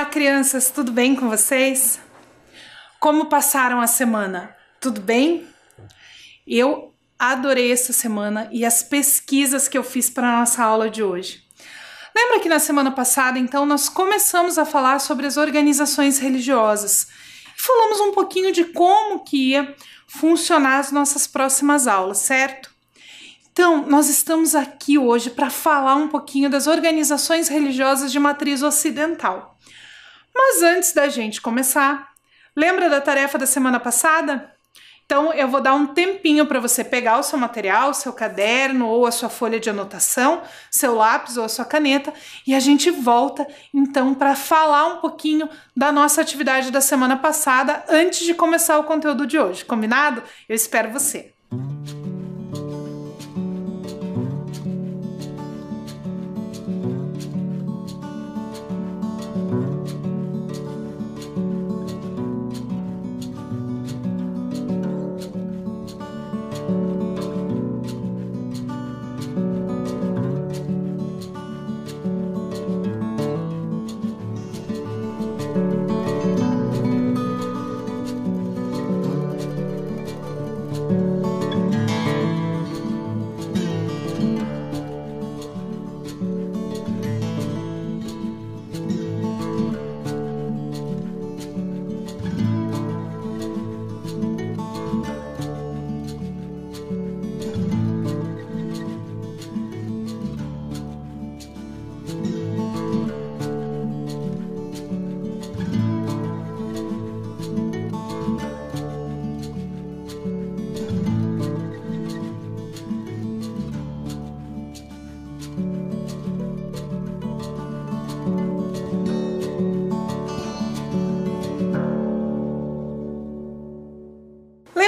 Olá, crianças, tudo bem com vocês? Como passaram a semana? Tudo bem? Eu adorei essa semana e as pesquisas que eu fiz para a nossa aula de hoje. Lembra que na semana passada, então, nós começamos a falar sobre as organizações religiosas e falamos um pouquinho de como que ia funcionar as nossas próximas aulas, certo? Então, nós estamos aqui hoje para falar um pouquinho das organizações religiosas de matriz ocidental. Mas antes da gente começar, lembra da tarefa da semana passada? Então, eu vou dar um tempinho para você pegar o seu material, seu caderno ou a sua folha de anotação, seu lápis ou a sua caneta, e a gente volta, então, para falar um pouquinho da nossa atividade da semana passada antes de começar o conteúdo de hoje. Combinado? Eu espero você!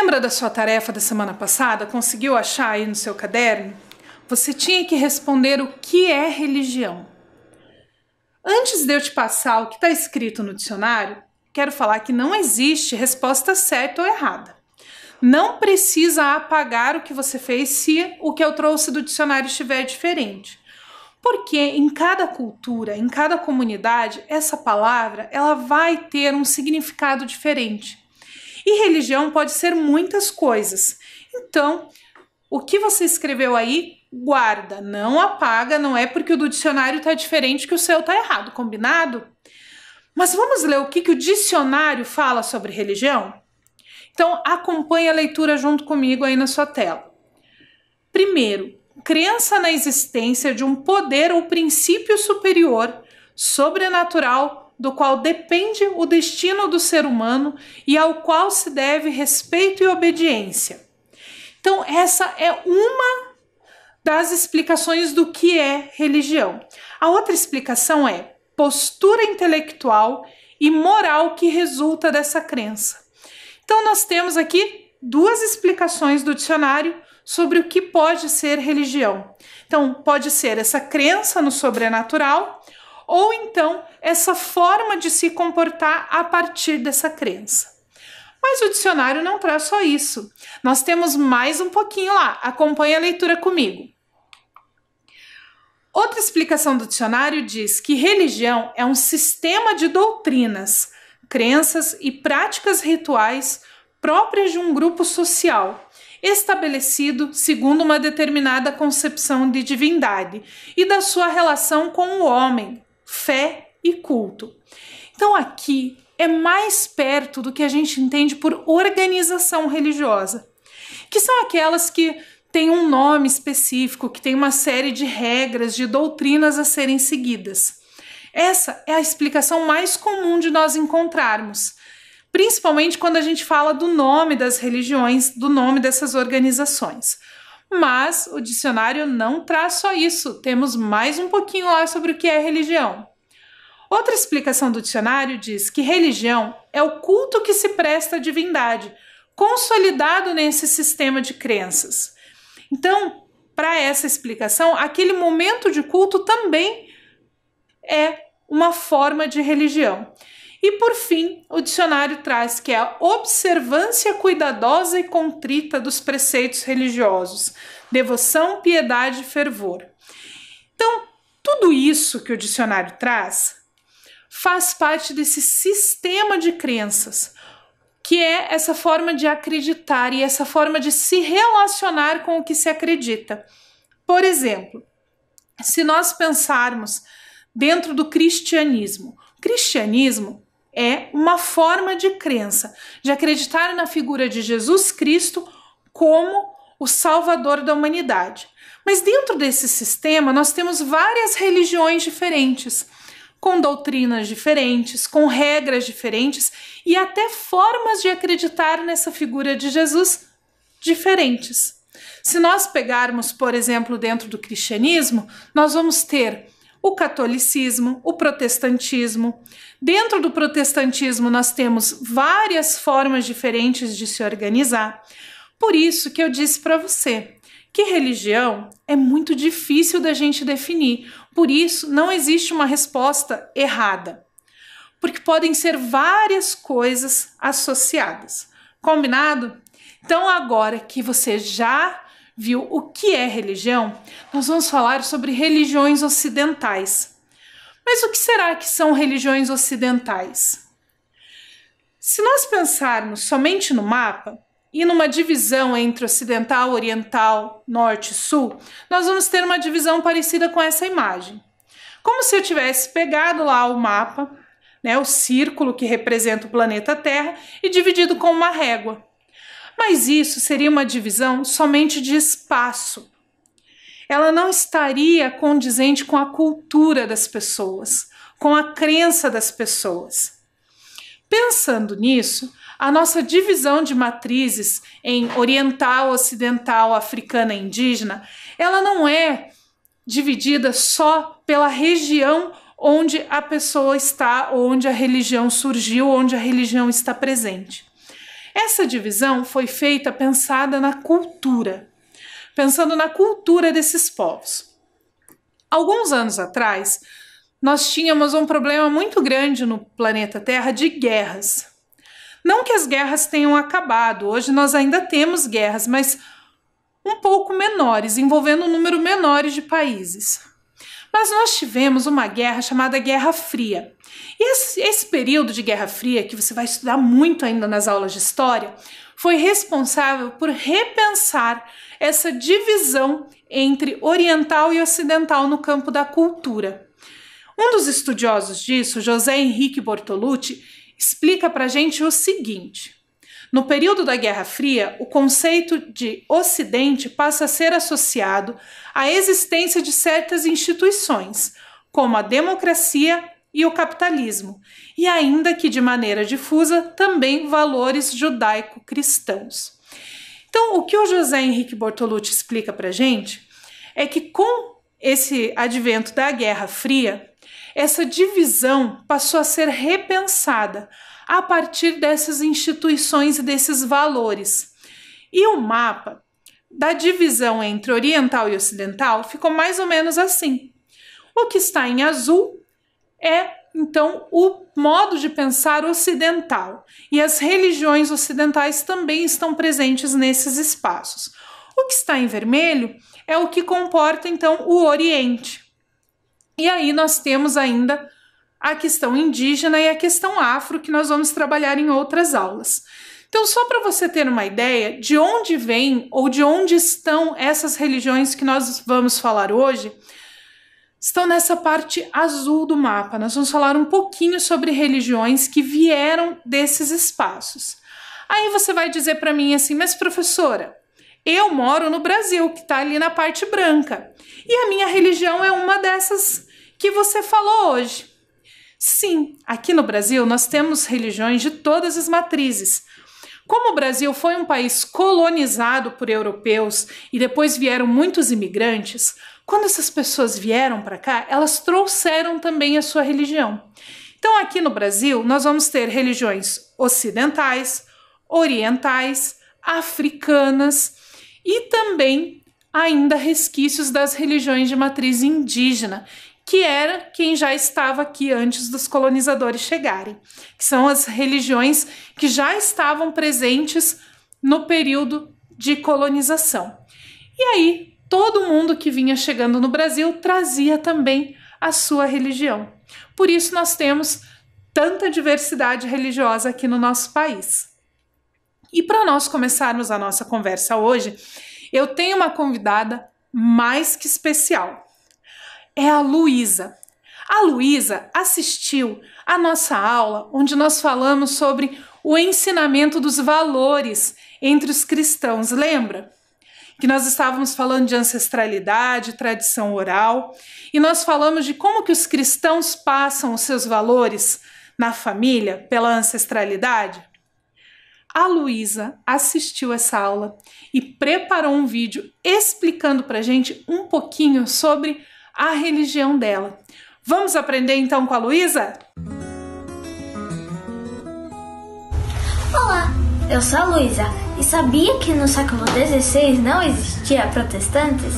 Lembra da sua tarefa da semana passada? Conseguiu achar aí no seu caderno? Você tinha que responder o que é religião. Antes de eu te passar o que está escrito no dicionário, quero falar que não existe resposta certa ou errada. Não precisa apagar o que você fez se o que eu trouxe do dicionário estiver diferente. Porque em cada cultura, em cada comunidade, essa palavra ela vai ter um significado diferente. E religião pode ser muitas coisas. Então, o que você escreveu aí, guarda, não apaga, não é porque o do dicionário está diferente que o seu está errado, combinado? Mas vamos ler o que o dicionário fala sobre religião? Então, acompanhe a leitura junto comigo aí na sua tela. Primeiro, crença na existência de um poder ou princípio superior, sobrenatural, do qual depende o destino do ser humano e ao qual se deve respeito e obediência. Então, essa é uma das explicações do que é religião. A outra explicação é postura intelectual e moral que resulta dessa crença. Então, nós temos aqui duas explicações do dicionário sobre o que pode ser religião. Então, pode ser essa crença no sobrenatural, ou então essa forma de se comportar a partir dessa crença. Mas o dicionário não traz só isso. Nós temos mais um pouquinho lá. Acompanhe a leitura comigo. Outra explicação do dicionário diz que religião é um sistema de doutrinas, crenças e práticas rituais próprias de um grupo social, estabelecido segundo uma determinada concepção de divindade e da sua relação com o homem, fé e culto. Então aqui é mais perto do que a gente entende por organização religiosa, que são aquelas que têm um nome específico, que tem uma série de regras, de doutrinas a serem seguidas. Essa é a explicação mais comum de nós encontrarmos, principalmente quando a gente fala do nome das religiões, do nome dessas organizações. Mas o dicionário não traz só isso, temos mais um pouquinho lá sobre o que é religião. Outra explicação do dicionário diz que religião é o culto que se presta à divindade, consolidado nesse sistema de crenças. Então, para essa explicação, aquele momento de culto também é uma forma de religião. E por fim, o dicionário traz que é a observância cuidadosa e contrita dos preceitos religiosos, devoção, piedade e fervor. Então, tudo isso que o dicionário traz faz parte desse sistema de crenças, que é essa forma de acreditar e essa forma de se relacionar com o que se acredita. Por exemplo, se nós pensarmos dentro do cristianismo, o cristianismo é uma forma de crença, de acreditar na figura de Jesus Cristo como o Salvador da humanidade. Mas dentro desse sistema nós temos várias religiões diferentes, com doutrinas diferentes, com regras diferentes e até formas de acreditar nessa figura de Jesus diferentes. Se nós pegarmos, por exemplo, dentro do cristianismo, nós vamos ter o catolicismo, o protestantismo. Dentro do protestantismo nós temos várias formas diferentes de se organizar. Por isso que eu disse para você que religião é muito difícil da gente definir. Por isso não existe uma resposta errada, porque podem ser várias coisas associadas. Combinado? Então agora que você já viu o que é religião, nós vamos falar sobre religiões ocidentais. Mas o que será que são religiões ocidentais? Se nós pensarmos somente no mapa e numa divisão entre ocidental, oriental, norte e sul, nós vamos ter uma divisão parecida com essa imagem. Como se eu tivesse pegado lá o mapa, o círculo que representa o planeta Terra, e dividido com uma régua. Mas isso seria uma divisão somente de espaço. Ela não estaria condizente com a cultura das pessoas, com a crença das pessoas. Pensando nisso, a nossa divisão de matrizes em oriental, ocidental, africana e indígena, ela não é dividida só pela região onde a pessoa está, onde a religião surgiu, onde a religião está presente. Essa divisão foi feita pensada na cultura, pensando na cultura desses povos. Alguns anos atrás, nós tínhamos um problema muito grande no planeta Terra de guerras. Não que as guerras tenham acabado, hoje nós ainda temos guerras, mas um pouco menores, envolvendo um número menor de países. Mas nós tivemos uma guerra chamada Guerra Fria. E esse período de Guerra Fria, que você vai estudar muito ainda nas aulas de história, foi responsável por repensar essa divisão entre oriental e ocidental no campo da cultura. Um dos estudiosos disso, José Henrique Bortolucci, explica para a gente o seguinte: no período da Guerra Fria, o conceito de Ocidente passa a ser associado à existência de certas instituições, como a democracia e o capitalismo, e ainda que de maneira difusa, também valores judaico-cristãos. Então, o que o José Henrique Bortolucci explica para a gente é que com esse advento da Guerra Fria, essa divisão passou a ser repensada a partir dessas instituições e desses valores. E o mapa da divisão entre oriental e ocidental ficou mais ou menos assim. O que está em azul é, então, o modo de pensar ocidental. E as religiões ocidentais também estão presentes nesses espaços. O que está em vermelho é o que comporta, então, o Oriente. E aí nós temos ainda a questão indígena e a questão afro, que nós vamos trabalhar em outras aulas. Então, só para você ter uma ideia de onde vem ou de onde estão essas religiões que nós vamos falar hoje, estão nessa parte azul do mapa. Nós vamos falar um pouquinho sobre religiões que vieram desses espaços. Aí você vai dizer para mim assim, mas professora, eu moro no Brasil, que está ali na parte branca, e a minha religião é uma dessas que você falou hoje. Sim, aqui no Brasil nós temos religiões de todas as matrizes. Como o Brasil foi um país colonizado por europeus e depois vieram muitos imigrantes, quando essas pessoas vieram para cá, elas trouxeram também a sua religião. Então aqui no Brasil nós vamos ter religiões ocidentais, orientais, africanas e também ainda resquícios das religiões de matriz indígena, que era quem já estava aqui antes dos colonizadores chegarem, que são as religiões que já estavam presentes no período de colonização. E aí, todo mundo que vinha chegando no Brasil trazia também a sua religião. Por isso nós temos tanta diversidade religiosa aqui no nosso país. E para nós começarmos a nossa conversa hoje, eu tenho uma convidada mais que especial. É a Luísa. A Luísa assistiu à nossa aula onde nós falamos sobre o ensinamento dos valores entre os cristãos, lembra? Que nós estávamos falando de ancestralidade, tradição oral, e nós falamos de como que os cristãos passam os seus valores na família pela ancestralidade. A Luísa assistiu essa aula e preparou um vídeo explicando pra gente um pouquinho sobre a religião dela. Vamos aprender então com a Luísa? Olá, eu sou a Luísa e sabia que no século XVI não existia protestantes?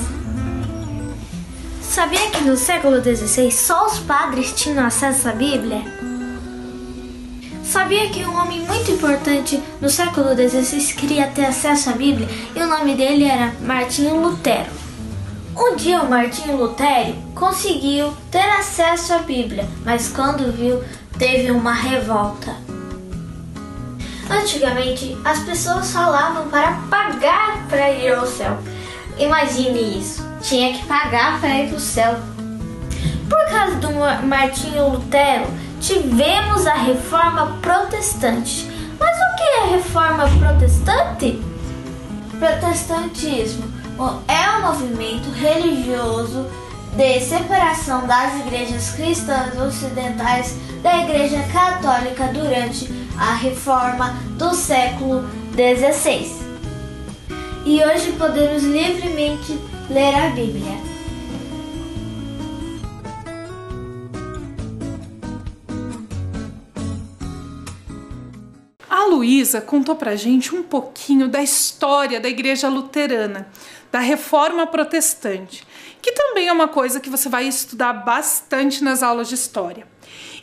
Sabia que no século XVI só os padres tinham acesso à Bíblia? Sabia que um homem muito importante no século XVI queria ter acesso à Bíblia e o nome dele era Martinho Lutero? Um dia o Martinho Lutero conseguiu ter acesso à Bíblia, mas quando viu, teve uma revolta. Antigamente, as pessoas falavam para pagar para ir ao céu. Imagine isso, tinha que pagar para ir para o céu. Por causa do Martinho Lutero, tivemos a Reforma Protestante. Mas o que é Reforma Protestante? Protestantismo é um movimento religioso de separação das igrejas cristãs ocidentais da Igreja Católica durante a Reforma do século XVI. E hoje podemos livremente ler a Bíblia. A Luísa contou pra gente um pouquinho da história da Igreja Luterana, da Reforma Protestante, que também é uma coisa que você vai estudar bastante nas aulas de história.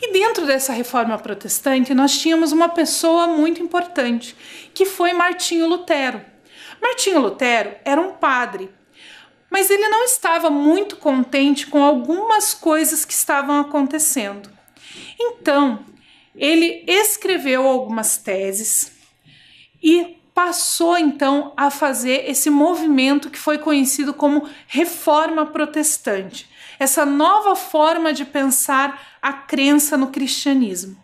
E dentro dessa Reforma Protestante, nós tínhamos uma pessoa muito importante, que foi Martinho Lutero. Martinho Lutero era um padre, mas ele não estava muito contente com algumas coisas que estavam acontecendo. Então, ele escreveu algumas teses e passou então a fazer esse movimento que foi conhecido como Reforma Protestante, essa nova forma de pensar a crença no cristianismo.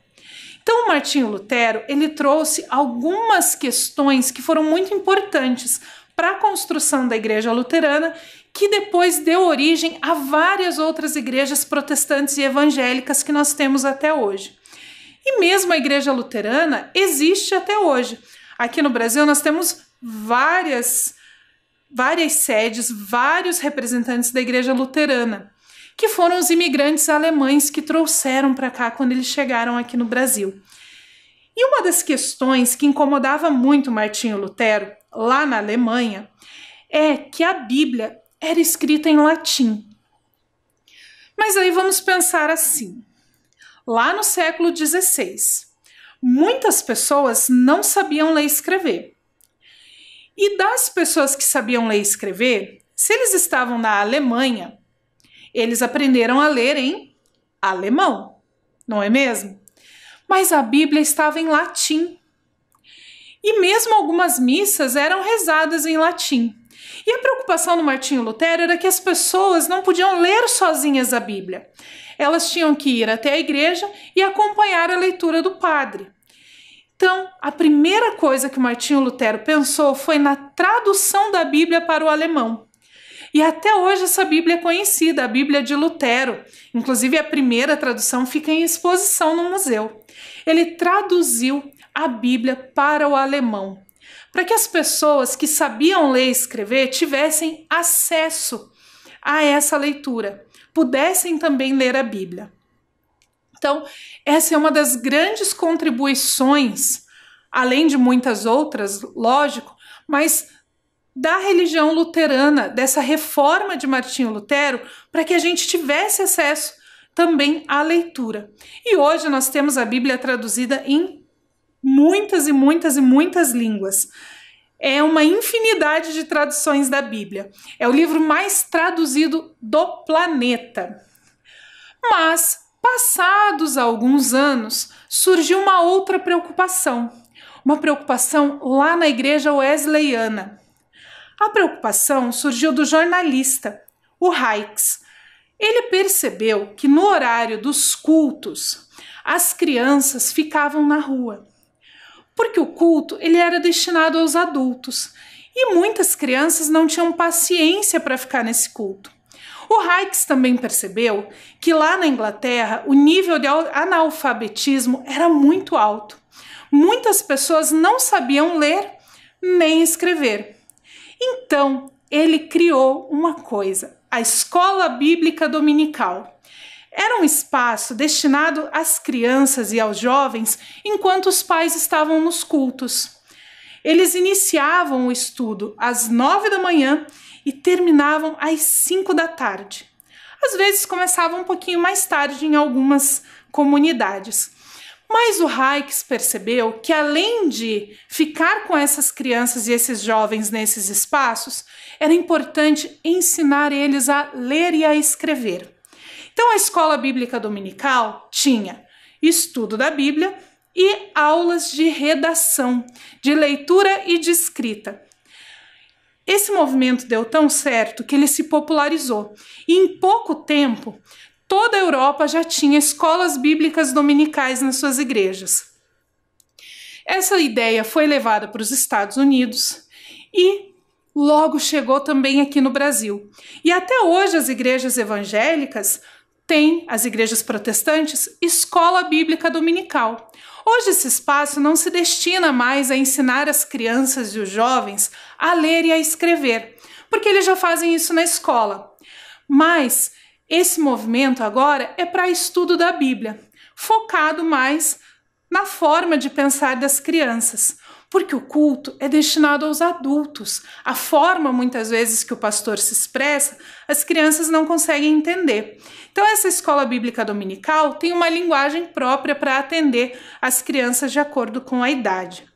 Então, o Martinho Lutero, ele trouxe algumas questões que foram muito importantes para a construção da Igreja Luterana, que depois deu origem a várias outras igrejas protestantes e evangélicas que nós temos até hoje. E mesmo a Igreja Luterana existe até hoje. Aqui no Brasil nós temos várias sedes, vários representantes da Igreja Luterana, que foram os imigrantes alemães que trouxeram para cá quando eles chegaram aqui no Brasil. E uma das questões que incomodava muito Martinho Lutero, lá na Alemanha, é que a Bíblia era escrita em latim. Mas aí vamos pensar assim. Lá no século XVI, muitas pessoas não sabiam ler e escrever. E das pessoas que sabiam ler e escrever, se eles estavam na Alemanha, eles aprenderam a ler em alemão, não é mesmo? Mas a Bíblia estava em latim. E mesmo algumas missas eram rezadas em latim. E a preocupação do Martinho Lutero era que as pessoas não podiam ler sozinhas a Bíblia. Elas tinham que ir até a igreja e acompanhar a leitura do padre. Então, a primeira coisa que o Martinho Lutero pensou foi na tradução da Bíblia para o alemão. E até hoje essa Bíblia é conhecida, a Bíblia de Lutero. Inclusive a primeira tradução fica em exposição no museu. Ele traduziu a Bíblia para o alemão, para que as pessoas que sabiam ler e escrever tivessem acesso a essa leitura, pudessem também ler a Bíblia. Então, essa é uma das grandes contribuições, além de muitas outras, lógico, mas da religião luterana, dessa reforma de Martinho Lutero, para que a gente tivesse acesso também à leitura. E hoje nós temos a Bíblia traduzida em muitas e muitas e muitas línguas. É uma infinidade de traduções da Bíblia. É o livro mais traduzido do planeta. Mas Passados alguns anos, surgiu uma outra preocupação, uma preocupação lá na igreja wesleyana. A preocupação surgiu do jornalista, o Raikes. Ele percebeu que no horário dos cultos, as crianças ficavam na rua, porque o culto ele era destinado aos adultos e muitas crianças não tinham paciência para ficar nesse culto. O Raikes também percebeu que lá na Inglaterra o nível de analfabetismo era muito alto. Muitas pessoas não sabiam ler nem escrever. Então, ele criou uma coisa, a Escola Bíblica Dominical. Era um espaço destinado às crianças e aos jovens enquanto os pais estavam nos cultos. Eles iniciavam o estudo às 9 da manhã e terminavam às 5 da tarde. Às vezes começavam um pouquinho mais tarde em algumas comunidades. Mas o Raikes percebeu que além de ficar com essas crianças e esses jovens nesses espaços, era importante ensinar eles a ler e a escrever. Então a Escola Bíblica Dominical tinha estudo da Bíblia e aulas de redação, de leitura e de escrita. Esse movimento deu tão certo que ele se popularizou e em pouco tempo toda a Europa já tinha escolas bíblicas dominicais nas suas igrejas. Essa ideia foi levada para os Estados Unidos e logo chegou também aqui no Brasil. E até hoje as igrejas evangélicas têm, as igrejas protestantes, escola bíblica dominical. Hoje esse espaço não se destina mais a ensinar as crianças e os jovens a ler e a escrever, porque eles já fazem isso na escola. Mas esse movimento agora é para estudo da Bíblia, focado mais na forma de pensar das crianças, porque o culto é destinado aos adultos. A forma, muitas vezes, que o pastor se expressa, as crianças não conseguem entender. Então, essa escola bíblica dominical tem uma linguagem própria para atender as crianças de acordo com a idade.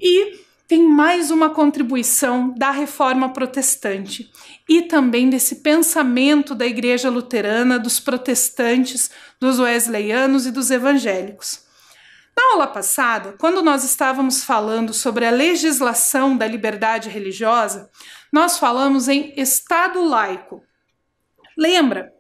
E tem mais uma contribuição da reforma protestante e também desse pensamento da igreja luterana, dos protestantes, dos wesleyanos e dos evangélicos. Na aula passada, quando nós estávamos falando sobre a legislação da liberdade religiosa, nós falamos em Estado laico. Lembra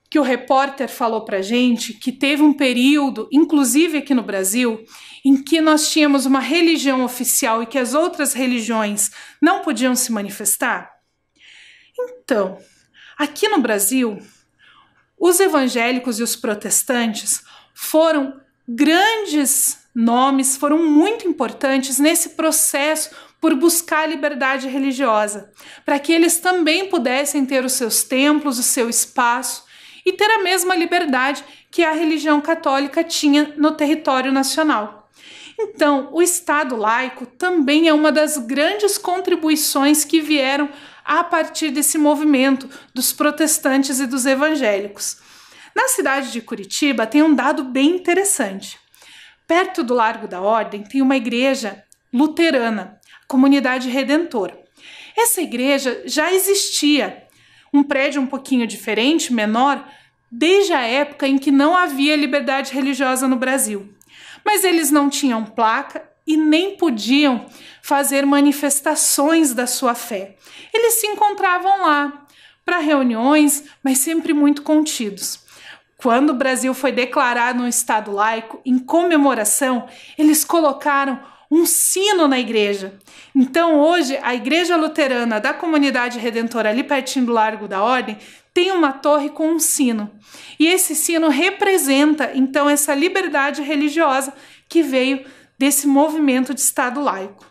que o repórter falou para a gente que teve um período, inclusive aqui no Brasil, em que nós tínhamos uma religião oficial e que as outras religiões não podiam se manifestar? Então, aqui no Brasil, os evangélicos e os protestantes foram grandes nomes, foram muito importantes nesse processo por buscar a liberdade religiosa, para que eles também pudessem ter os seus templos, o seu espaço e ter a mesma liberdade que a religião católica tinha no território nacional. Então, o Estado laico também é uma das grandes contribuições que vieram a partir desse movimento dos protestantes e dos evangélicos. Na cidade de Curitiba tem um dado bem interessante. Perto do Largo da Ordem tem uma igreja luterana, a Comunidade Redentor. Essa igreja já existia, um prédio um pouquinho diferente, menor, desde a época em que não havia liberdade religiosa no Brasil. Mas eles não tinham placa e nem podiam fazer manifestações da sua fé. Eles se encontravam lá para reuniões, mas sempre muito contidos. Quando o Brasil foi declarado um Estado laico, em comemoração, eles colocaram um sino na igreja. Então hoje a igreja luterana da Comunidade Redentora, ali pertinho do Largo da Ordem, tem uma torre com um sino. E esse sino representa então essa liberdade religiosa que veio desse movimento de Estado laico.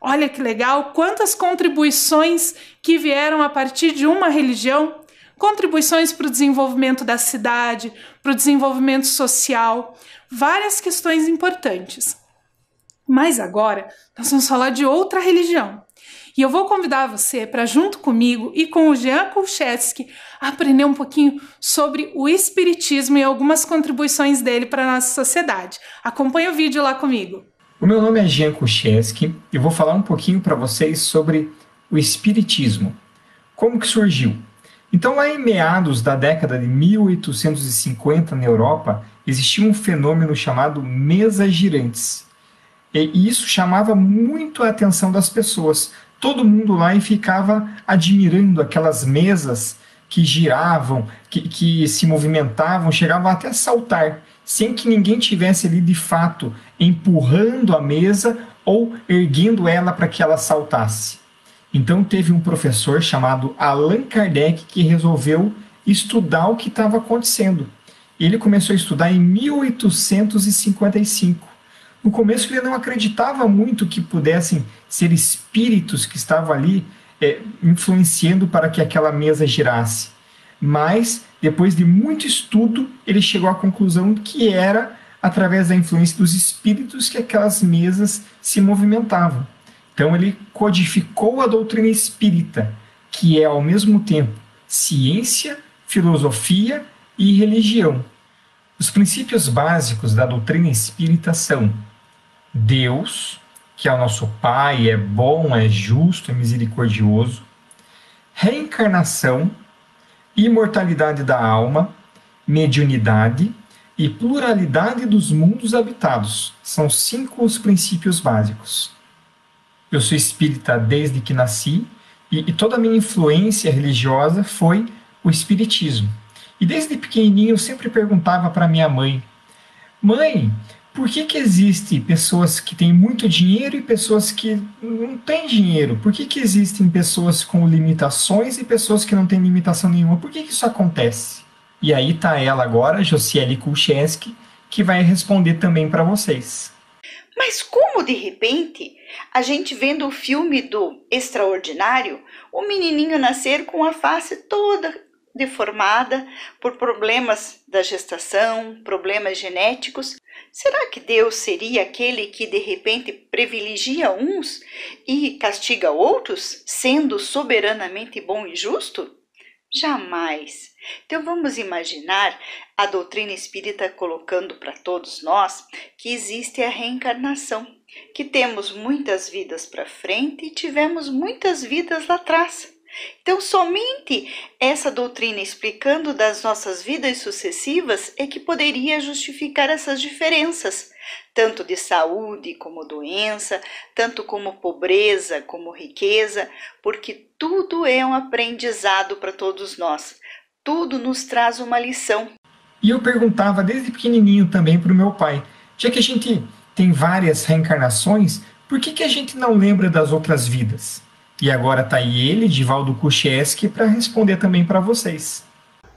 Olha que legal, quantas contribuições que vieram a partir de uma religião, contribuições para o desenvolvimento da cidade, para o desenvolvimento social, várias questões importantes. Mas agora nós vamos falar de outra religião. E eu vou convidar você para, junto comigo e com o Jean Kulcheski, aprender um pouquinho sobre o Espiritismo e algumas contribuições dele para a nossa sociedade. Acompanhe o vídeo lá comigo. O meu nome é Jean Kulcheski e vou falar um pouquinho para vocês sobre o Espiritismo. Como que surgiu? Então, lá em meados da década de 1850, na Europa, existia um fenômeno chamado mesas girantes. E isso chamava muito a atenção das pessoas. Todo mundo lá e ficava admirando aquelas mesas que giravam, que se movimentavam, chegavam até a saltar, sem que ninguém tivesse ali de fato empurrando a mesa ou erguendo ela para que ela saltasse. Então teve um professor chamado Allan Kardec que resolveu estudar o que estava acontecendo. Ele começou a estudar em 1855. No começo ele não acreditava muito que pudessem ser espíritos que estavam ali influenciando para que aquela mesa girasse. Mas, depois de muito estudo, ele chegou à conclusão que era através da influência dos espíritos que aquelas mesas se movimentavam. Então ele codificou a doutrina espírita, que é ao mesmo tempo ciência, filosofia e religião. Os princípios básicos da doutrina espírita são Deus, que é o nosso Pai, é bom, é justo, é misericordioso, reencarnação, imortalidade da alma, mediunidade e pluralidade dos mundos habitados. São 5 os princípios básicos. Eu sou espírita desde que nasci e toda a minha influência religiosa foi o espiritismo. E desde pequenininho eu sempre perguntava para minha mãe: mãe, por que existem pessoas que têm muito dinheiro e pessoas que não têm dinheiro? Por que existem pessoas com limitações e pessoas que não têm limitação nenhuma? Por que isso acontece? E aí está ela agora, Josiele Kulcheski, que vai responder também para vocês. Mas como de repente, a gente vendo o filme do Extraordinário, o menininho nascer com a face toda deformada por problemas da gestação, problemas genéticos, será que Deus seria aquele que de repente privilegia uns e castiga outros, sendo soberanamente bom e justo? Jamais. Então vamos imaginar a doutrina espírita colocando para todos nós que existe a reencarnação, que temos muitas vidas para frente e tivemos muitas vidas lá atrás. Então somente essa doutrina explicando das nossas vidas sucessivas é que poderia justificar essas diferenças, tanto de saúde como doença, tanto como pobreza como riqueza, porque tudo é um aprendizado para todos nós. Tudo nos traz uma lição. E eu perguntava desde pequenininho também para o meu pai, já que a gente tem várias reencarnações, por que a gente não lembra das outras vidas? E agora está aí ele, Divaldo Kulcheski, para responder também para vocês.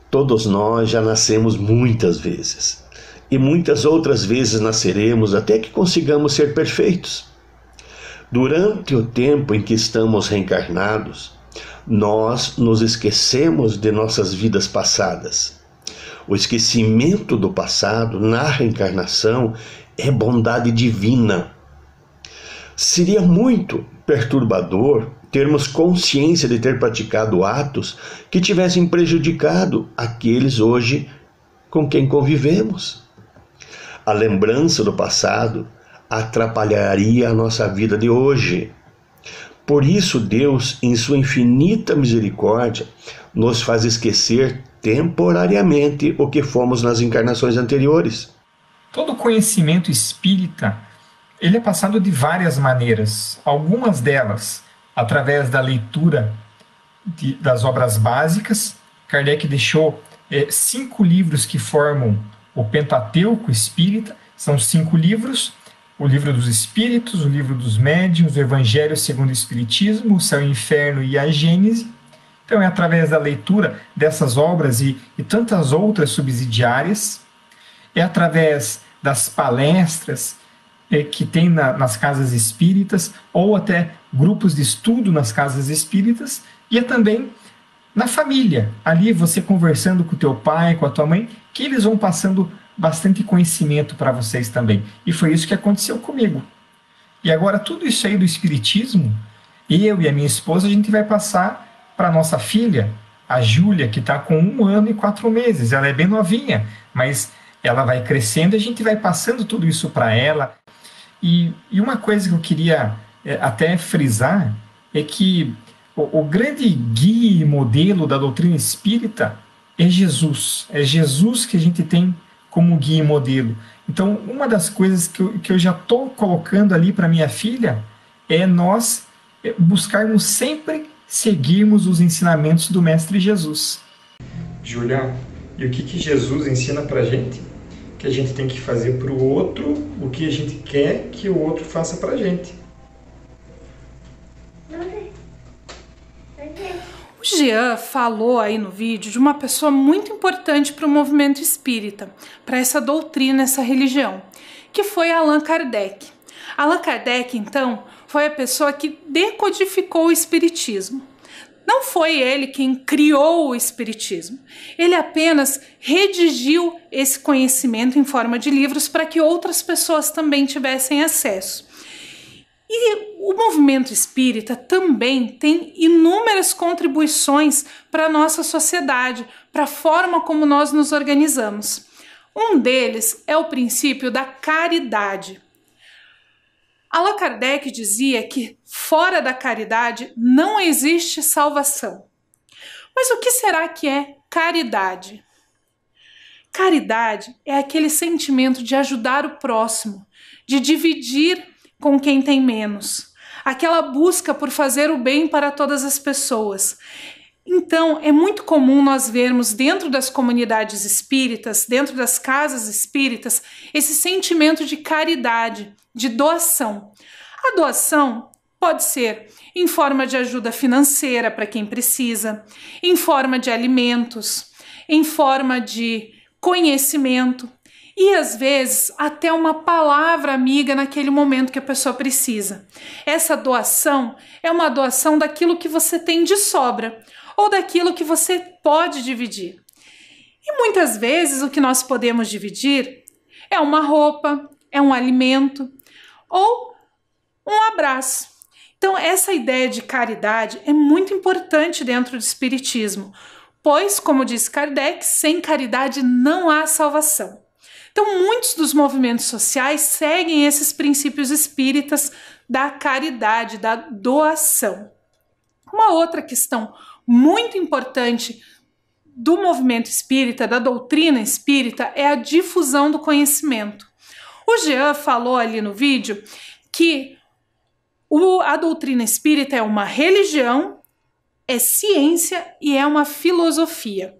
Todos nós já nascemos muitas vezes. E muitas outras vezes nasceremos até que consigamos ser perfeitos. Durante o tempo em que estamos reencarnados, nós nos esquecemos de nossas vidas passadas. O esquecimento do passado na reencarnação é bondade divina. Seria muito perturbador termos consciência de ter praticado atos que tivessem prejudicado aqueles hoje com quem convivemos. A lembrança do passado atrapalharia a nossa vida de hoje. Por isso, Deus, em sua infinita misericórdia, nos faz esquecer temporariamente o que fomos nas encarnações anteriores. Todo conhecimento espírita, ele é passado de várias maneiras. Algumas delas, através da leitura das obras básicas. Kardec deixou 5 livros que formam o Pentateuco Espírita. São 5 livros: o Livro dos Espíritos, o Livro dos Médiuns, o Evangelho segundo o Espiritismo, o Céu e o Inferno e a Gênese. Então é através da leitura dessas obras e tantas outras subsidiárias, é através das palestras que tem nas casas espíritas, ou até grupos de estudo nas casas espíritas, e é também na família, ali você conversando com o teu pai, com a tua mãe, que eles vão passando bastante conhecimento para vocês também. E foi isso que aconteceu comigo. E agora tudo isso aí do espiritismo, eu e a minha esposa, a gente vai passar para nossa filha, a Júlia, que está com 1 ano e 4 meses. Ela é bem novinha, mas ela vai crescendo e a gente vai passando tudo isso para ela. E uma coisa que eu queria até frisar é que O grande guia e modelo da doutrina espírita é Jesus. É Jesus que a gente tem como guia e modelo. Então, uma das coisas que eu já estou colocando ali para minha filha é nós buscarmos sempre seguirmos os ensinamentos do Mestre Jesus. Julião, e o que Jesus ensina para a gente? Que a gente tem que fazer para o outro o que a gente quer que o outro faça para a gente. O Jean falou aí no vídeo de uma pessoa muito importante para o movimento espírita, para essa doutrina, essa religião, que foi Allan Kardec. Allan Kardec, então, foi a pessoa que decodificou o espiritismo. Não foi ele quem criou o espiritismo. Ele apenas redigiu esse conhecimento em forma de livros para que outras pessoas também tivessem acesso. E o movimento espírita também tem inúmeras contribuições para a nossa sociedade, para a forma como nós nos organizamos. Um deles é o princípio da caridade. Allan Kardec dizia que fora da caridade não existe salvação. Mas o que será que é caridade? Caridade é aquele sentimento de ajudar o próximo, de dividir com quem tem menos, aquela busca por fazer o bem para todas as pessoas. Então, é muito comum nós vermos dentro das comunidades espíritas, dentro das casas espíritas, esse sentimento de caridade, de doação. A doação pode ser em forma de ajuda financeira para quem precisa, em forma de alimentos, em forma de conhecimento e, às vezes, até uma palavra amiga naquele momento que a pessoa precisa. Essa doação é uma doação daquilo que você tem de sobra ou daquilo que você pode dividir. E muitas vezes o que nós podemos dividir é uma roupa, é um alimento ou um abraço. Então, essa ideia de caridade é muito importante dentro do espiritismo, pois, como disse Kardec, sem caridade não há salvação. Então, muitos dos movimentos sociais seguem esses princípios espíritas da caridade, da doação. Uma outra questão muito importante do movimento espírita, da doutrina espírita, é a difusão do conhecimento. O Jean falou ali no vídeo que a doutrina espírita é uma religião, é ciência e é uma filosofia.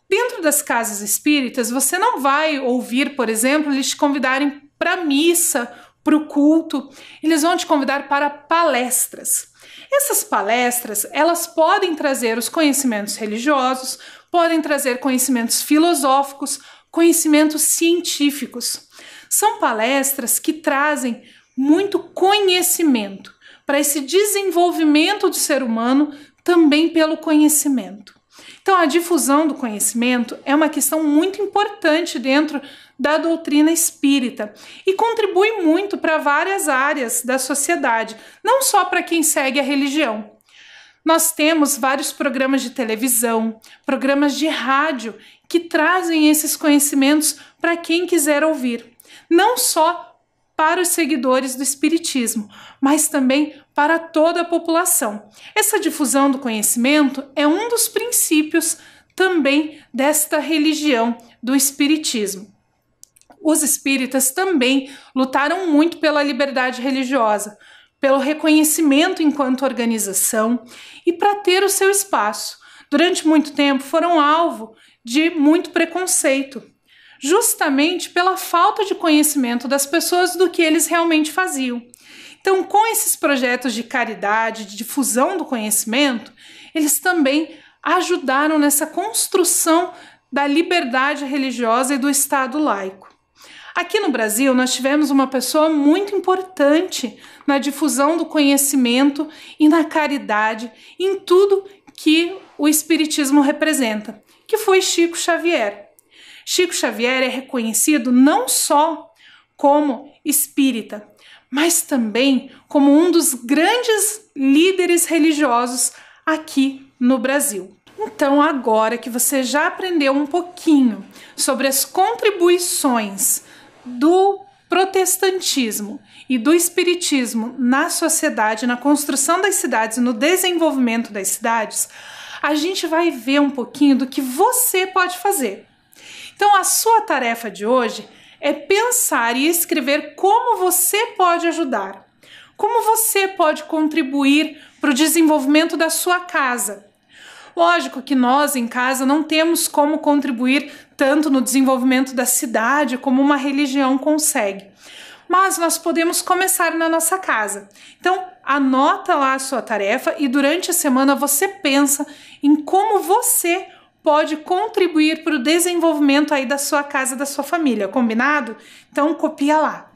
Dentro das casas espíritas, você não vai ouvir, por exemplo, eles te convidarem para a missa, para o culto. Eles vão te convidar para palestras. Essas palestras, elas podem trazer os conhecimentos religiosos, podem trazer conhecimentos filosóficos, conhecimentos científicos. São palestras que trazem muito conhecimento para esse desenvolvimento do ser humano também pelo conhecimento. Então, a difusão do conhecimento é uma questão muito importante dentro da doutrina espírita e contribui muito para várias áreas da sociedade, não só para quem segue a religião. Nós temos vários programas de televisão, programas de rádio que trazem esses conhecimentos para quem quiser ouvir, não só para os seguidores do espiritismo, mas também para toda a população. Essa difusão do conhecimento é um dos princípios também desta religião do espiritismo. Os espíritas também lutaram muito pela liberdade religiosa, pelo reconhecimento enquanto organização e para ter o seu espaço. Durante muito tempo foram alvo de muito preconceito, justamente pela falta de conhecimento das pessoas do que eles realmente faziam. Então, com esses projetos de caridade, de difusão do conhecimento, eles também ajudaram nessa construção da liberdade religiosa e do Estado laico. Aqui no Brasil, nós tivemos uma pessoa muito importante na difusão do conhecimento e na caridade, em tudo que o Espiritismo representa, que foi Chico Xavier. Chico Xavier é reconhecido não só como espírita, mas também como um dos grandes líderes religiosos aqui no Brasil. Então, agora que você já aprendeu um pouquinho sobre as contribuições do protestantismo e do espiritismo na sociedade, na construção das cidades e no desenvolvimento das cidades, a gente vai ver um pouquinho do que você pode fazer. Então, a sua tarefa de hoje é pensar e escrever como você pode ajudar, como você pode contribuir para o desenvolvimento da sua casa. Lógico que nós em casa não temos como contribuir tanto no desenvolvimento da cidade como uma religião consegue, mas nós podemos começar na nossa casa. Então, anota lá a sua tarefa e durante a semana você pensa em como você pode contribuir para o desenvolvimento aí da sua casa, da sua família, combinado? Então, copia lá.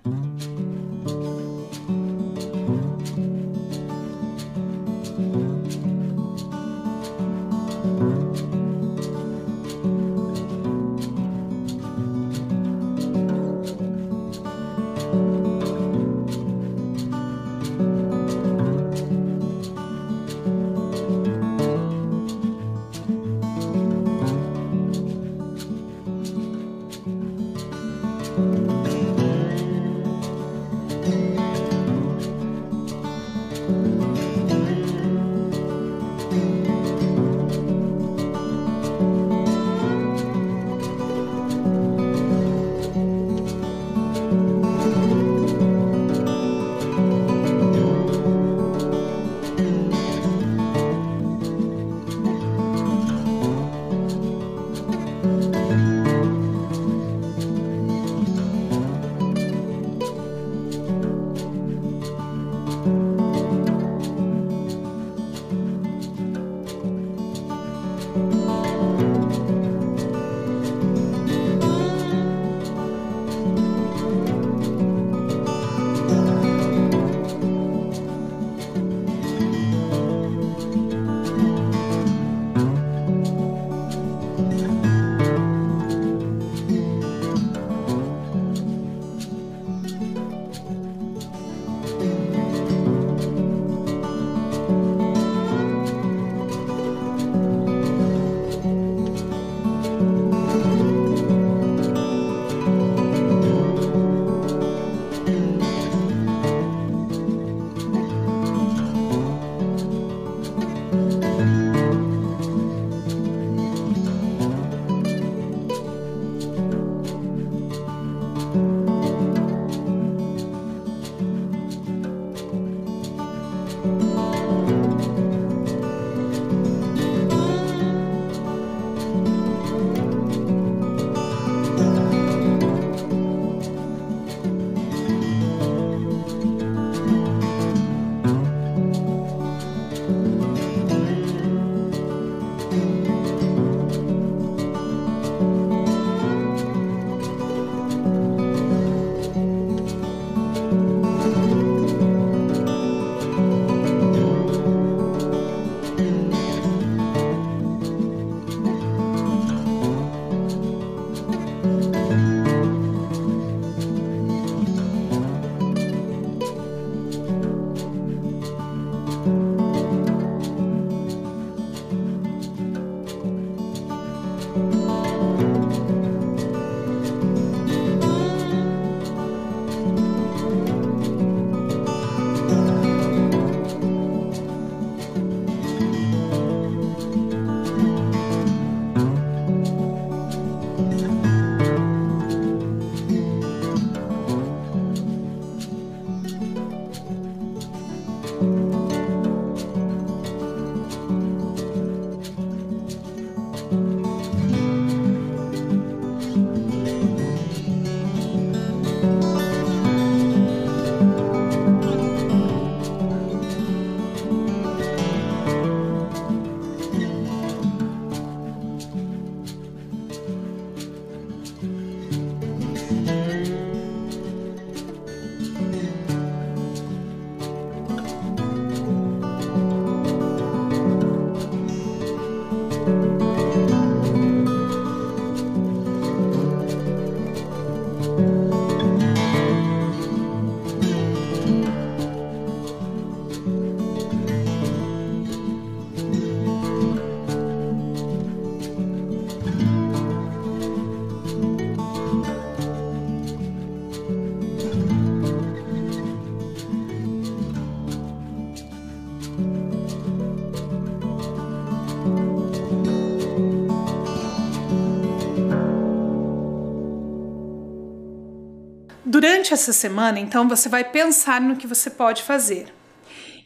Durante essa semana, então, você vai pensar no que você pode fazer.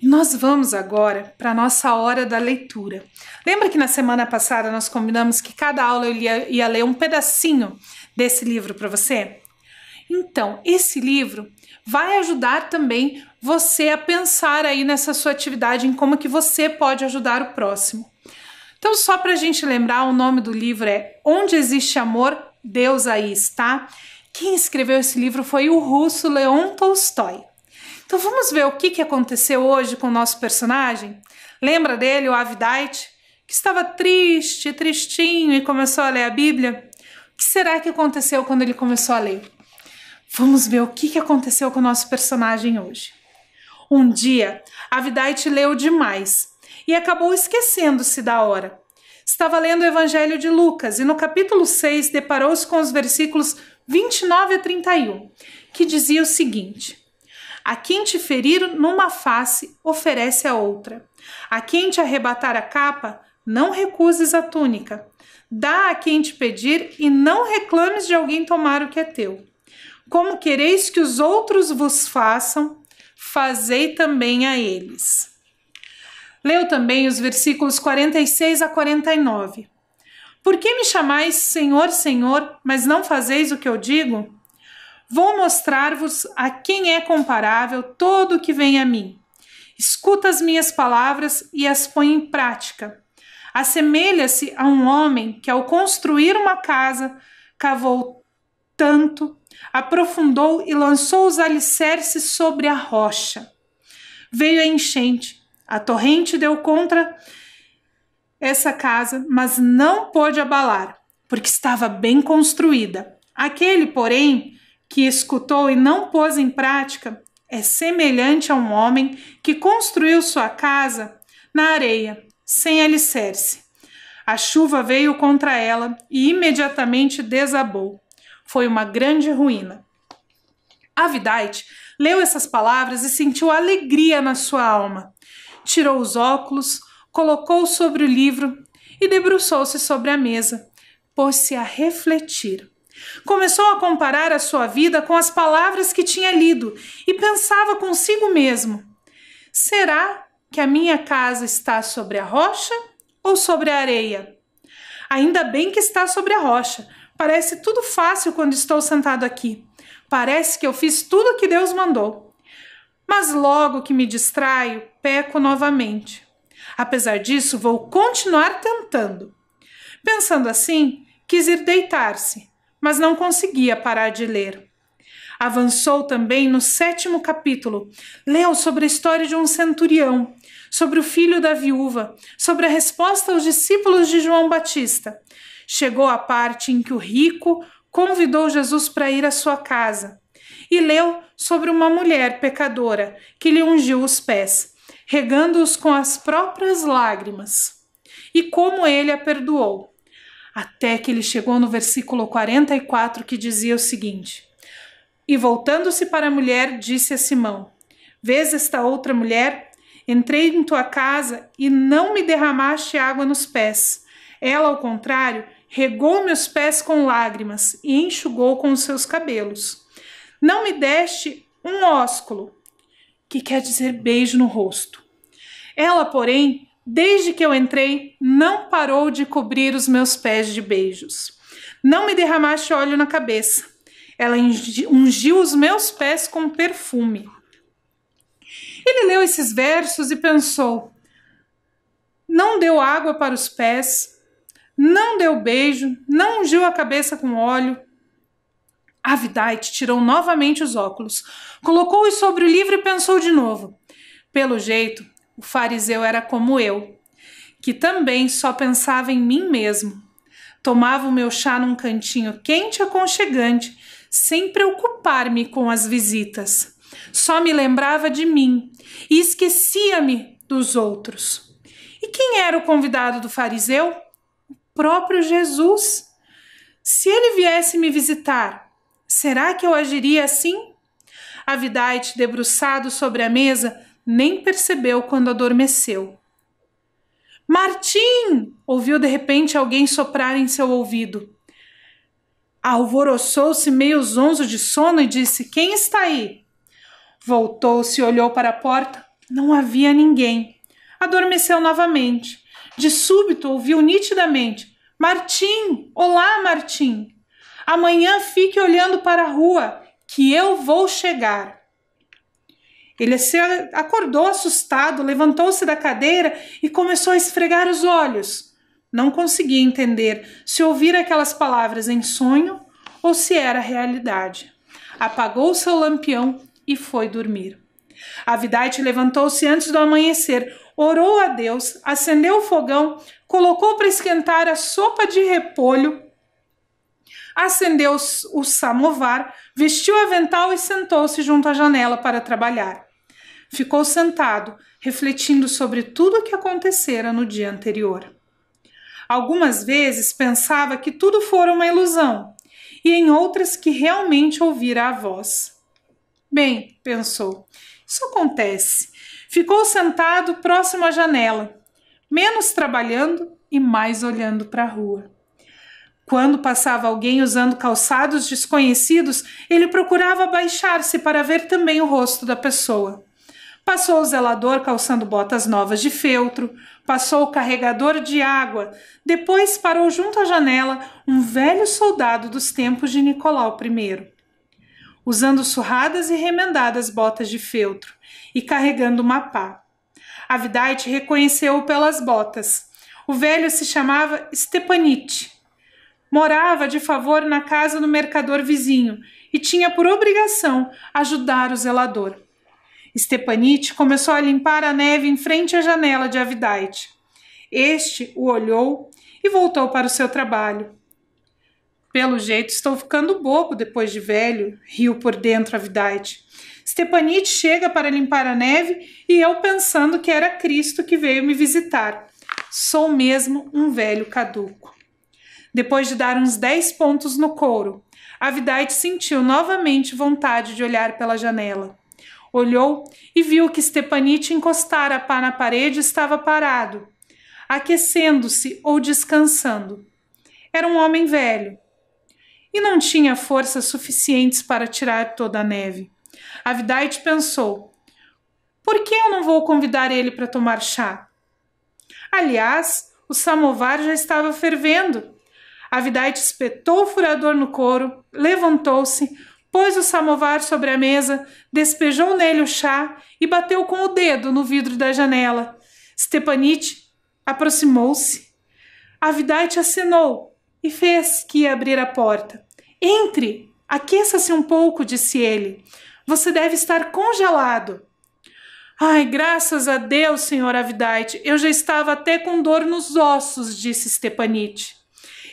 E nós vamos agora para a nossa hora da leitura. Lembra que na semana passada nós combinamos que cada aula eu ia ler um pedacinho desse livro para você? Então, esse livro vai ajudar também você a pensar aí nessa sua atividade, em como que você pode ajudar o próximo. Então, só para a gente lembrar, o nome do livro é Onde Existe Amor, Deus Aí Está. Quem escreveu esse livro foi o russo Leon Tolstói. Então vamos ver o que aconteceu hoje com o nosso personagem? Lembra dele, o Avidite, que estava triste, tristinho e começou a ler a Bíblia? O que será que aconteceu quando ele começou a ler? Vamos ver o que aconteceu com o nosso personagem hoje. Um dia, Avidite leu demais e acabou esquecendo-se da hora. Estava lendo o Evangelho de Lucas e no capítulo 6 deparou-se com os versículos 29 a 31, que dizia o seguinte: a quem te ferir numa face, oferece a outra. A quem te arrebatar a capa, não recuses a túnica. Dá a quem te pedir e não reclames de alguém tomar o que é teu. Como quereis que os outros vos façam, fazei também a eles. Leu também os versículos 46 a 49. Por que me chamais Senhor, Senhor, mas não fazeis o que eu digo? Vou mostrar-vos a quem é comparável todo o que vem a mim. Escuta as minhas palavras e as põe em prática. Assemelha-se a um homem que, ao construir uma casa, cavou tanto, aprofundou e lançou os alicerces sobre a rocha. Veio a enchente, a torrente deu contra essa casa, mas não pôde abalar, porque estava bem construída. Aquele, porém, que escutou e não pôs em prática, é semelhante a um homem que construiu sua casa na areia, sem alicerce. A chuva veio contra ela e imediatamente desabou. Foi uma grande ruína. Avidite leu essas palavras e sentiu alegria na sua alma. Tirou os óculos, colocou sobre o livro e debruçou-se sobre a mesa. Pôs-se a refletir. Começou a comparar a sua vida com as palavras que tinha lido e pensava consigo mesmo: será que a minha casa está sobre a rocha ou sobre a areia? Ainda bem que está sobre a rocha. Parece tudo fácil quando estou sentado aqui. Parece que eu fiz tudo o que Deus mandou. Mas logo que me distraio, peco novamente. Apesar disso, vou continuar tentando. Pensando assim, quis ir deitar-se, mas não conseguia parar de ler. Avançou também no 7º capítulo. Leu sobre a história de um centurião, sobre o filho da viúva, sobre a resposta aos discípulos de João Batista. Chegou à parte em que o rico convidou Jesus para ir à sua casa e leu sobre uma mulher pecadora que lhe ungiu os pés, regando-os com as próprias lágrimas, e como ele a perdoou. Até que ele chegou no versículo 44, que dizia o seguinte: e voltando-se para a mulher, disse a Simão: vês esta outra mulher? Entrei em tua casa e não me derramaste água nos pés. Ela, ao contrário, regou meus pés com lágrimas e enxugou com os seus cabelos. Não me deste um ósculo, que quer dizer beijo no rosto. Ela, porém, desde que eu entrei, não parou de cobrir os meus pés de beijos. Não me derramaste óleo na cabeça. Ela ungiu os meus pés com perfume. Ele leu esses versos e pensou: não deu água para os pés, não deu beijo, não ungiu a cabeça com óleo. Avidite tirou novamente os óculos, colocou-os sobre o livro e pensou de novo. Pelo jeito, o fariseu era como eu, que também só pensava em mim mesmo. Tomava o meu chá num cantinho quente e aconchegante, sem preocupar-me com as visitas. Só me lembrava de mim e esquecia-me dos outros. E quem era o convidado do fariseu? O próprio Jesus. Se ele viesse me visitar, será que eu agiria assim? Avidite, debruçado sobre a mesa, nem percebeu quando adormeceu. Martim! Ouviu de repente alguém soprar em seu ouvido. Alvoroçou-se meio zonzo de sono e disse: quem está aí? Voltou-se e olhou para a porta. Não havia ninguém. Adormeceu novamente. De súbito ouviu nitidamente: Martim! Olá, Martim! Amanhã fique olhando para a rua, que eu vou chegar. Ele se acordou assustado, levantou-se da cadeira e começou a esfregar os olhos. Não conseguia entender se ouvira aquelas palavras em sonho ou se era realidade. Apagou seu lampião e foi dormir. Avidite levantou-se antes do amanhecer, orou a Deus, acendeu o fogão, colocou para esquentar a sopa de repolho, acendeu o samovar, vestiu o avental e sentou-se junto à janela para trabalhar. Ficou sentado, refletindo sobre tudo o que acontecera no dia anterior. Algumas vezes pensava que tudo fora uma ilusão, e em outras que realmente ouvira a voz. Bem, pensou, isso acontece. Ficou sentado próximo à janela, menos trabalhando e mais olhando para a rua. Quando passava alguém usando calçados desconhecidos, ele procurava abaixar-se para ver também o rosto da pessoa. Passou o zelador calçando botas novas de feltro, passou o carregador de água, depois parou junto à janela um velho soldado dos tempos de Nicolau I, usando surradas e remendadas botas de feltro e carregando uma pá. Avidite reconheceu-o pelas botas. O velho se chamava Stepanite. Morava de favor na casa do mercador vizinho e tinha por obrigação ajudar o zelador. Stepanite começou a limpar a neve em frente à janela de Avidite. Este o olhou e voltou para o seu trabalho. Pelo jeito estou ficando bobo depois de velho, riu por dentro Avidite. Stepanite chega para limpar a neve e eu pensando que era Cristo que veio me visitar. Sou mesmo um velho caduco. Depois de dar uns 10 pontos no couro, Avidite sentiu novamente vontade de olhar pela janela. Olhou e viu que Stepanite encostara a pá na parede e estava parado, aquecendo-se ou descansando. Era um homem velho e não tinha forças suficientes para tirar toda a neve. Avidite pensou: por que eu não vou convidar ele para tomar chá? Aliás, o samovar já estava fervendo. Avidite espetou o furador no couro, levantou-se, pôs o samovar sobre a mesa, despejou nele o chá e bateu com o dedo no vidro da janela. Stepanite aproximou-se. Avidite acenou e fez que ia abrir a porta. Entre, aqueça-se um pouco, disse ele. Você deve estar congelado. Ai, graças a Deus, senhor Avidite, eu já estava até com dor nos ossos, disse Stepanite.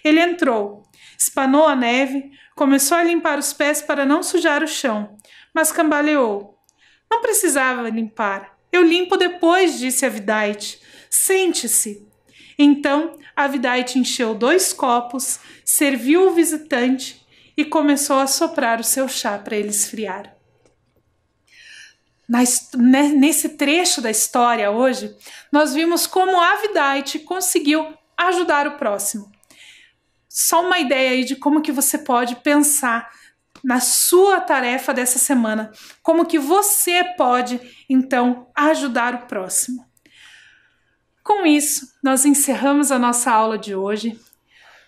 Ele entrou, espanou a neve, começou a limpar os pés para não sujar o chão, mas cambaleou. Não precisava limpar. Eu limpo depois, disse Avidite. Sente-se. Então, Avidite encheu 2 copos, serviu o visitante e começou a soprar o seu chá para ele esfriar. Nesse trecho da história hoje, nós vimos como Avidite conseguiu ajudar o próximo. Só uma ideia aí de como que você pode pensar na sua tarefa dessa semana, como que você pode, então, ajudar o próximo. Com isso, nós encerramos a nossa aula de hoje.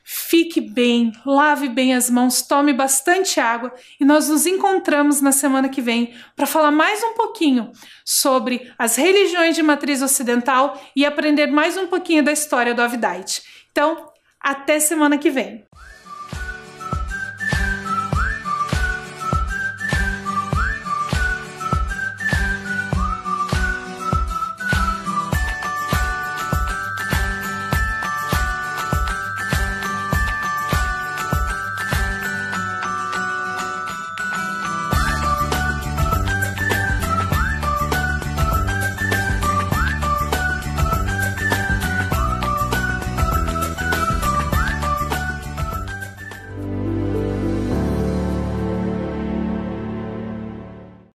Fique bem, lave bem as mãos, tome bastante água e nós nos encontramos na semana que vem para falar mais um pouquinho sobre as religiões de matriz ocidental e aprender mais um pouquinho da história do Avidite. Então, até semana que vem.